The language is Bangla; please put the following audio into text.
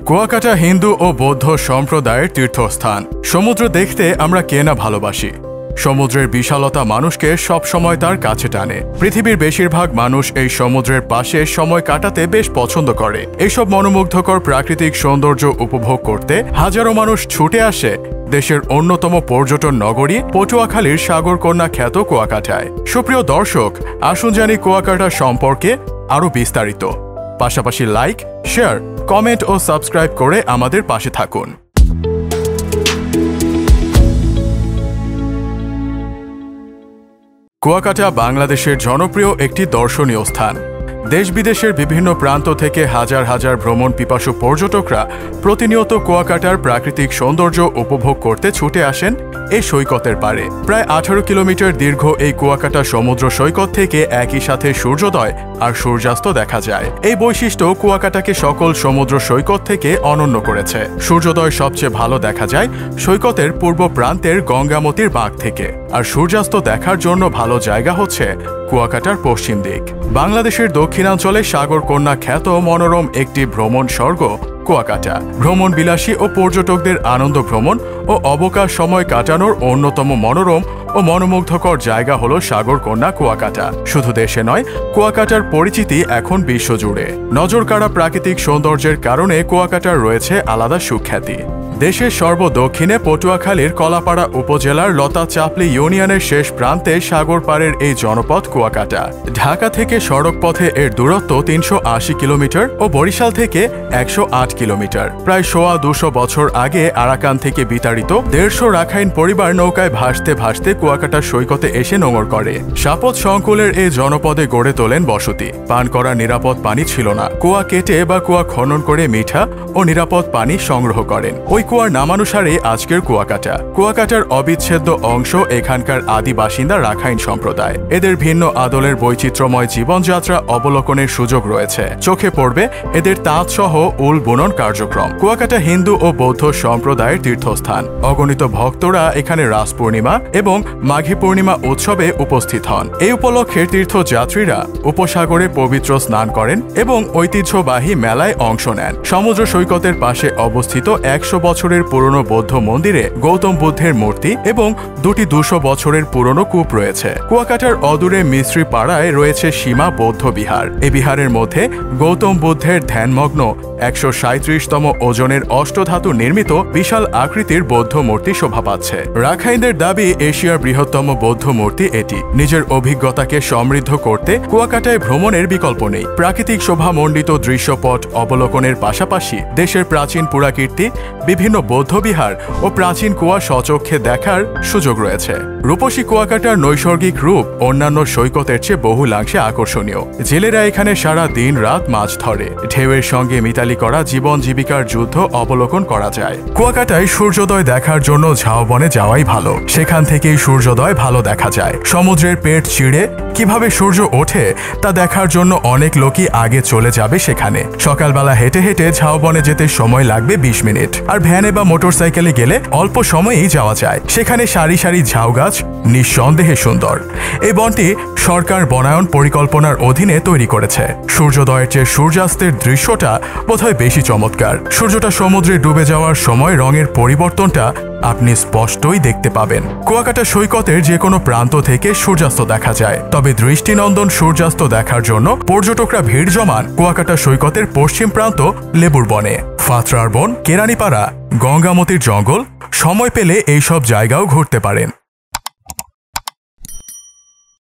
কুয়াকাটা হিন্দু ও বৌদ্ধ সম্প্রদায়ের তীর্থস্থান। সমুদ্র দেখতে আমরা কে না ভালোবাসি। সমুদ্রের বিশালতা মানুষকে সবসময় তার কাছে টানে। পৃথিবীর বেশিরভাগ মানুষ এই সমুদ্রের পাশে সময় কাটাতে বেশ পছন্দ করে। এইসব মনোমুগ্ধকর প্রাকৃতিক সৌন্দর্য উপভোগ করতে হাজারো মানুষ ছুটে আসে দেশের অন্যতম পর্যটন নগরী পটুয়াখালীর সাগরকন্যা খ্যাত কুয়াকাটায়। সুপ্রিয় দর্শক, আসুন জানি কুয়াকাটা সম্পর্কে আরও বিস্তারিত। পাশাপাশি লাইক, শেয়ার, কমেন্ট ও সাবস্ক্রাইব করে আমাদের পাশে থাকুন। কুয়াকাটা বাংলাদেশের জনপ্রিয় একটি দর্শনীয় স্থান। দেশ বিদেশের বিভিন্ন প্রান্ত থেকে হাজার হাজার ভ্রমণ পিপাসু পর্যটকরা প্রতিনিয়ত কুয়াকাটার প্রাকৃতিক সৌন্দর্য উপভোগ করতে ছুটে আসেন এই সৈকতের পাড়ে। প্রায় 18 কিলোমিটার দীর্ঘ এই কুয়াকাটা সমুদ্র সৈকত থেকে একই সাথে সূর্যোদয় আর সূর্যাস্ত দেখা যায়। এই বৈশিষ্ট্য কুয়াকাটাকে সকল সমুদ্র সৈকত থেকে অনন্য করেছে। সূর্যোদয় সবচেয়ে ভালো দেখা যায় সৈকতের পূর্ব প্রান্তের গঙ্গামতির বাঁক থেকে, আর সূর্যাস্ত দেখার জন্য ভালো জায়গা হচ্ছে কুয়াকাটার পশ্চিম দিক। বাংলাদেশের দক্ষিণাঞ্চলে সাগরকন্যা খ্যাত মনোরম একটি ভ্রমণ স্বর্গ কুয়াকাটা। ভ্রমণ বিলাসী ও পর্যটকদের আনন্দ ভ্রমণ ও অবকাশ সময় কাটানোর অন্যতম মনোরম ও মনোমুগ্ধকর জায়গা হলো সাগরকন্যা কুয়াকাটা। শুধু দেশে নয়, কুয়াকাটার পরিচিতি এখন বিশ্বজুড়ে। নজরকাড়া প্রাকৃতিক সৌন্দর্যের কারণে কুয়াকাটার রয়েছে আলাদা সুখ্যাতি। দেশের সর্বদক্ষিণে পটুয়াখালীর কলাপাড়া উপজেলার লতা চাপলি ইউনিয়নের শেষ প্রান্তে সাগর পাড়ের এই জনপদ কুয়াকাটা। ঢাকা থেকে সড়ক পথে এর দূরত্ব 380 কিলোমিটার ও বরিশাল থেকে 108 কিলোমিটার। প্রায় 200 বছর আগে আরাকান থেকে বিতাড়িত 150 রাখাইন পরিবার নৌকায় ভাসতে ভাসতে কুয়াকাটা সৈকতে এসে নোঙর করে। সাপত সংকুলের এই জনপদে গড়ে তোলেন বসতি। পান করার নিরাপদ পানি ছিল না। কুয়া কেটে বা কুয়া খনন করে মিঠা ও নিরাপদ পানি সংগ্রহ করেন। ওই কুয়ার নামানুসারে আজকের কুয়াকাটা। কুয়াকাটার অবিচ্ছেদ্য অংশ এখানকার আদি বাসিন্দা রাখাইন সম্প্রদায়। এদের ভিন্ন আদলের বৈচিত্র্যময় জীবনযাত্রা অবলোকনের সুযোগ রয়েছে। চোখে পড়বে এদের তাঁত সহ উল বুনন কার্যক্রম। কুয়াকাটা হিন্দু ও বৌদ্ধ সম্প্রদায়ের তীর্থস্থান। অগণিত ভক্তরা এখানে রাস পূর্ণিমা এবং মাঘী পূর্ণিমা উৎসবে উপস্থিত হন। এই উপলক্ষে তীর্থযাত্রীরা উপসাগরে পবিত্র স্নান করেন এবং ঐতিহ্যবাহী মেলায় অংশ নেন। সমুদ্র সৈকতের পাশে অবস্থিত 100 বছরের পুরনো বৌদ্ধ মন্দিরে গৌতম বুদ্ধের মূর্তি এবং 200 বছরের পুরনো কূপ রয়েছে। কুয়াকাটার অদূরে মিস্ত্রি পাড়ায় রয়েছে সীমা বৌদ্ধ বিহার। এই বিহারের মধ্যে গৌতম বুদ্ধের ধ্যানমগ্ন 137তম ওজনের অষ্টধাতু নির্মিত বিশাল আকৃতির বৌদ্ধ মূর্তি শোভা পাচ্ছে। রাখাইনদের দাবি এশিয়ার বৃহত্তম বৌদ্ধ মূর্তি এটি। নিজের অভিজ্ঞতাকে সমৃদ্ধ করতে কুয়াকাটায় ভ্রমণের বিকল্প নেই। প্রাকৃতিক শোভামণ্ডিত দৃশ্যপট অবলোকনের পাশাপাশি দেশের প্রাচীন পুরাকীর্তি, বিভিন্ন বৌদ্ধবিহার ও প্রাচীন কুয়া স্বচক্ষে দেখার সুযোগ রয়েছে। রূপসী কুয়াকাটার নৈসর্গিক রূপ অন্যান্য সৈকতের চেয়ে বহুলাংশে আকর্ষণীয়। জেলেরা এখানে সারা দিন রাত মাছ ধরে। ঢেউয়ের সঙ্গে মিতালি করা জীবন জীবিকার যুদ্ধ অবলোকন করা যায়। কুয়াকাটায় সূর্যোদয় দেখার জন্য ঝাউবনে যাওয়াই ভালো। সেখান থেকেই সূর্যোদয় ভালো দেখা যায়। সমুদ্রের পেট চিড়ে কিভাবে সূর্য ওঠে তা দেখার জন্য অনেক লোকই আগে চলে যাবে সেখানে। সকালবেলা হেঁটে হেঁটে ঝাউবনে যেতে সময় লাগবে 20 মিনিট, আর ভ্যানে বা মোটরসাইকেলে গেলে অল্প সময়েই যাওয়া যায়। সেখানে সারি সারি ঝাউ গাছ নিঃসন্দেহে সুন্দর। এই বনটি সরকার বনায়ন পরিকল্পনার অধীনে তৈরি করেছে। সূর্যোদয়ের চেয়ে সূর্যাস্তের দৃশ্যটা বোধহয় বেশি চমৎকার। সূর্যটা সমুদ্রে ডুবে যাওয়ার সময় রঙের পরিবর্তনটা আপনি স্পষ্টই দেখতে পাবেন। কুয়াকাটা সৈকতের যে কোনো প্রান্ত থেকে সূর্যাস্ত দেখা যায়, তবে দৃষ্টিনন্দন সূর্যাস্ত দেখার জন্য পর্যটকরা ভিড় জমান কুয়াকাটা সৈকতের পশ্চিম প্রান্ত লেবুর বনে। ফাতরার বন, কেরানীপাড়া, গঙ্গামতির জঙ্গল, সময় পেলে এইসব জায়গাও ঘুরতে পারেন।